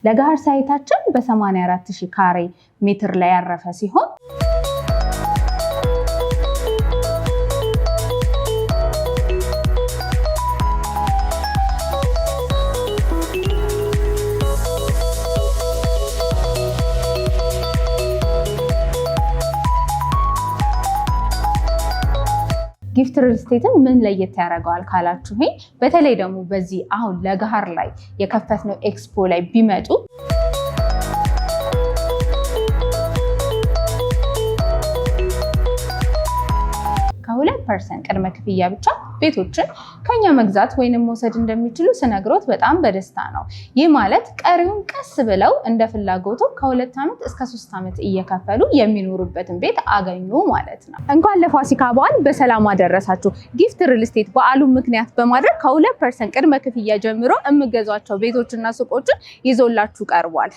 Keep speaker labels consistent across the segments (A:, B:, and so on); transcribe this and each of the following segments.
A: ለገሃር ሳይታችን በ84000 ካሬ ሜትር ላይ ያረፈ ሲሆን ጊፍት ሪል ስቴትን ምን ለየት ያደርገዋል ካላችሁኝ፣ በተለይ ደግሞ በዚህ አሁን ለገሃር ላይ የከፈትነው ኤክስፖ ላይ ቢመጡ ከ2% ቅድመ ክፍያ ብቻ ቤቶችን ከኛ መግዛት ወይንም መውሰድ እንደሚችሉ ስነግሮት በጣም በደስታ ነው። ይህ ማለት ቀሪውን ቀስ ብለው እንደ ፍላጎቱ ከ2 ዓመት እስከ 3 ዓመት እየከፈሉ የሚኖሩበትን ቤት አገኙ ማለት ነው። እንኳን ለፋሲካ በዓል በሰላም አደረሳችሁ። ጊፍት ሪል ስቴት በዓሉን ምክንያት በማድረግ ከ2% ቅድመ ክፍያ ጀምሮ የምገዟቸው ቤቶችና ሱቆችን ይዞላችሁ ቀርቧል።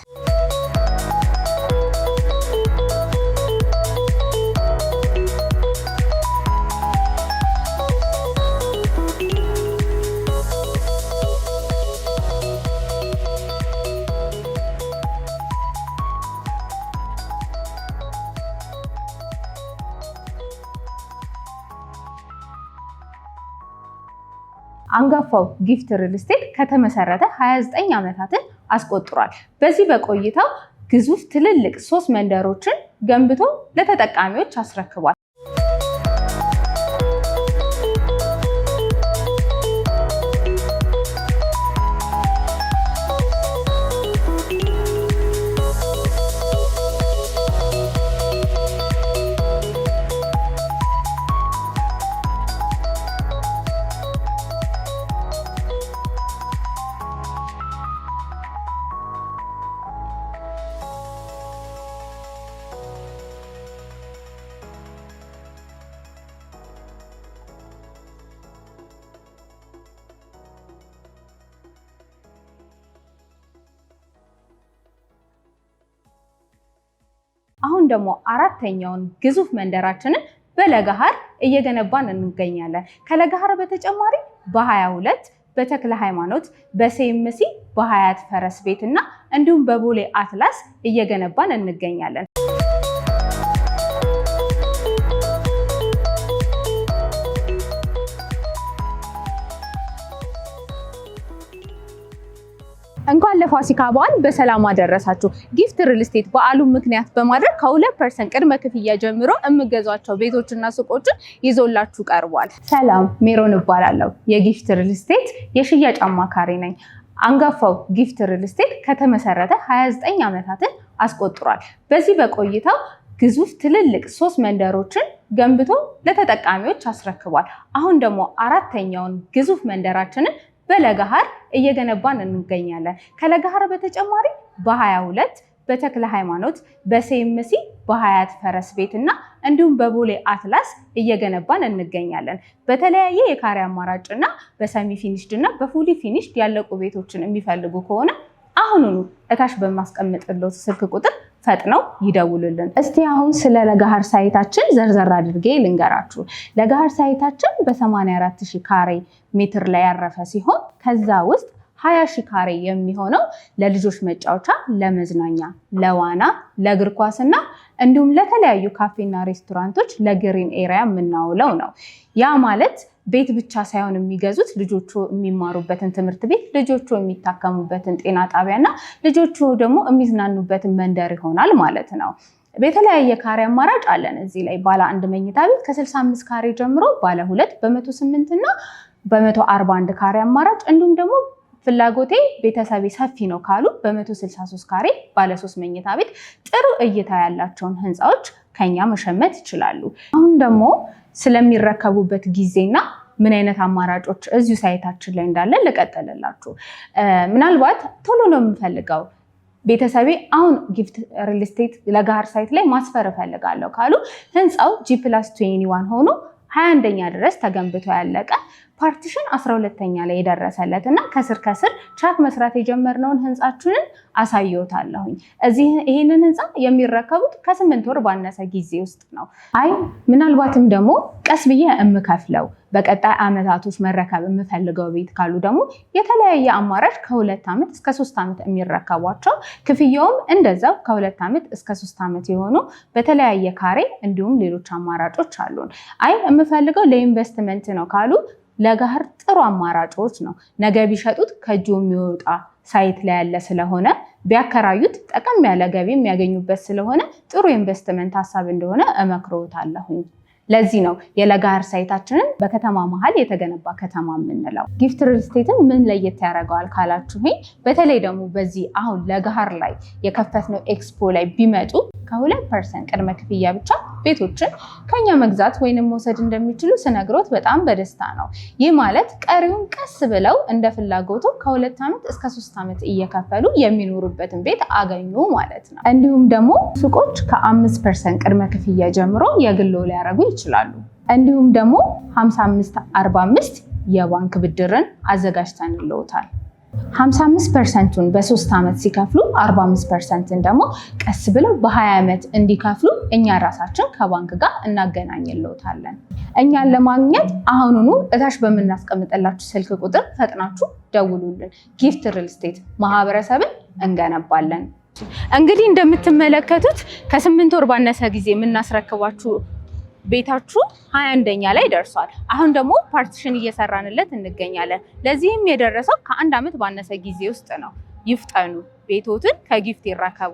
A: አንጋፋው ጊፍት ሪል ስቴት ከተመሰረተ 29 ዓመታትን አስቆጥሯል። በዚህ በቆይታው ግዙፍ ትልልቅ 3 መንደሮችን ገንብቶ ለተጠቃሚዎች አስረክቧል። አሁን ደግሞ አራተኛውን ግዙፍ መንደራችንን በለገሃር እየገነባን እንገኛለን። ከለገሃር በተጨማሪ በ22 በተክለ ሃይማኖት፣ በሴምሲ፣ በሀያት ፈረስ ቤት እና እንዲሁም በቦሌ አትላስ እየገነባን እንገኛለን። እንኳን ለፋሲካ በዓል በሰላም አደረሳችሁ። ጊፍት ሪል ስቴት በዓሉን ምክንያት በማድረግ ከ2% ቅድመ ክፍያ ጀምሮ የምገዟቸው ቤቶችና ሱቆችን ይዞላችሁ ቀርቧል። ሰላም፣ ሜሮን እባላለሁ። የጊፍት ሪል ስቴት የሽያጭ አማካሪ ነኝ። አንጋፋው ጊፍት ሪል ስቴት ከተመሰረተ 29 ዓመታትን አስቆጥሯል። በዚህ በቆይታው ግዙፍ ትልልቅ 3 መንደሮችን ገንብቶ ለተጠቃሚዎች አስረክቧል። አሁን ደግሞ አራተኛውን ግዙፍ መንደራችንን በለገሃር እየገነባን እንገኛለን። ከለገሃር በተጨማሪ በ22 በተክለ ሃይማኖት፣ በሴምሲ፣ በሀያት ፈረስ ቤት እና እንዲሁም በቦሌ አትላስ እየገነባን እንገኛለን። በተለያየ የካሬ አማራጭ እና በሰሚ ፊኒሽድ እና በፉሊ ፊኒሽድ ያለቁ ቤቶችን የሚፈልጉ ከሆነ አሁኑኑ እታች በማስቀምጥልዎት ስልክ ቁጥር ፈጥነው ይደውሉልን። እስቲ አሁን ስለ ለገሃር ሳይታችን ዘርዘር አድርጌ ልንገራችሁ። ለገሃር ሳይታችን በ84000 ካሬ ሜትር ላይ ያረፈ ሲሆን ከዛ ውስጥ 20000 ካሬ የሚሆነው ለልጆች መጫወቻ፣ ለመዝናኛ፣ ለዋና፣ ለእግር ኳስና እንዲሁም ለተለያዩ ካፌና ሬስቶራንቶች ለግሪን ኤሪያ የምናውለው ነው። ያ ማለት ቤት ብቻ ሳይሆን የሚገዙት ልጆቹ የሚማሩበትን ትምህርት ቤት፣ ልጆቹ የሚታከሙበትን ጤና ጣቢያና ልጆቹ ደግሞ የሚዝናኑበትን መንደር ይሆናል ማለት ነው። በተለያየ ካሬ አማራጭ አለን። እዚህ ላይ ባለ 1 መኝታ ቤት ከ65 ካሬ ጀምሮ ባለ 2 በ108 እና በ141 ካሬ አማራጭ እንዲሁም ደግሞ ፍላጎቴ ቤተሰቤ ሰፊ ነው ካሉ በ163 ካሬ ባለ 3 መኝታ ቤት ጥሩ እይታ ያላቸውን ህንፃዎች ከኛ መሸመት ይችላሉ። አሁን ደግሞ ስለሚረከቡበት ጊዜና ምን አይነት አማራጮች እዚሁ ሳይታችን ላይ እንዳለ ልቀጥልላችሁ። ምናልባት ቶሎ ነው የምፈልገው ቤተሰቤ አሁን ጊፍት ሪል ስቴት ለገሃር ሳይት ላይ ማስፈር እፈልጋለሁ ካሉ ህንፃው G+21 ሆኖ 21ኛ ድረስ ተገንብቶ ያለቀ ፓርቲሽን 12ኛ ላይ የደረሰለት እና ከስር ቻክ መስራት የጀመርነውን ህንፃችንን አሳየውታለሁኝ። ይሄንን ህንፃ የሚረከቡት ከ8 ወር ባነሰ ጊዜ ውስጥ ነው። ምናልባትም ደግሞ ቀስ ብዬ የምከፍለው በቀጣይ ዓመታቶች መረከብ የምፈልገው ቤት ካሉ ደግሞ የተለያየ አማራጭ ከ2 ዓመት እስከ 3 ዓመት የሚረከቧቸው ክፍያውም እንደዛው ከ2 ዓመት እስከ 3 ዓመት የሆኑ በተለያየ ካሬ እንዲሁም ሌሎች አማራጮች አሉን። የምፈልገው ለኢንቨስትመንት ነው ካሉ ለገሃር ጥሩ አማራጮች ነው። ነገ ቢሸጡት ከእጁ የሚወጣ ሳይት ላይ ያለ ስለሆነ ቢያከራዩት ጠቀም ያለ ገቢ የሚያገኙበት ስለሆነ ጥሩ ኢንቨስትመንት ሀሳብ እንደሆነ እመክሮታለሁኝ። ለዚህ ነው የለገሃር ሳይታችንን በከተማ መሃል የተገነባ ከተማ የምንለው። ጊፍት ሪል ስቴትን ምን ለየት ያደርገዋል ካላችሁኝ፣ በተለይ ደግሞ በዚህ አሁን ለገሃር ላይ የከፈትነው ኤክስፖ ላይ ቢመጡ ከ2% ቅድመ ክፍያ ብቻ ቤቶችን ከኛ መግዛት ወይንም መውሰድ እንደሚችሉ ስነግሮት በጣም በደስታ ነው። ይህ ማለት ቀሪውን ቀስ ብለው እንደ ፍላጎቱ ከ2 ዓመት እስከ 3 ዓመት እየከፈሉ የሚኖሩበትን ቤት አገኙ ማለት ነው። እንዲሁም ደግሞ ሱቆች ከ5% ቅድመ ክፍያ ጀምሮ የግሎ ሊያደርጉ ይችላሉ። እንዲሁም ደግሞ 55-45 የባንክ ብድርን አዘጋጅተንልዎታል። 55%ን በ3 ዓመት ሲከፍሉ 45%ን ደግሞ ቀስ ብለው በ20 ዓመት እንዲከፍሉ እኛ ራሳችን ከባንክ ጋር እናገናኝልዎታለን። እኛን ለማግኘት አሁኑኑ እታች በምናስቀምጥላችሁ ስልክ ቁጥር ፈጥናችሁ ደውሉልን። ጊፍት ሪል ስቴት ማህበረሰብን እንገነባለን። እንግዲህ እንደምትመለከቱት ከ8 ወር ባነሰ ጊዜ የምናስረክባችሁ ቤታችሁ 21ኛ ላይ ደርሷል። አሁን ደግሞ ፓርቲሽን እየሰራንለት እንገኛለን። ለዚህም የደረሰው ከ1 ዓመት ባነሰ ጊዜ ውስጥ ነው። ይፍጠኑ፣ ቤቶትን ከጊፍት ይረከቡ።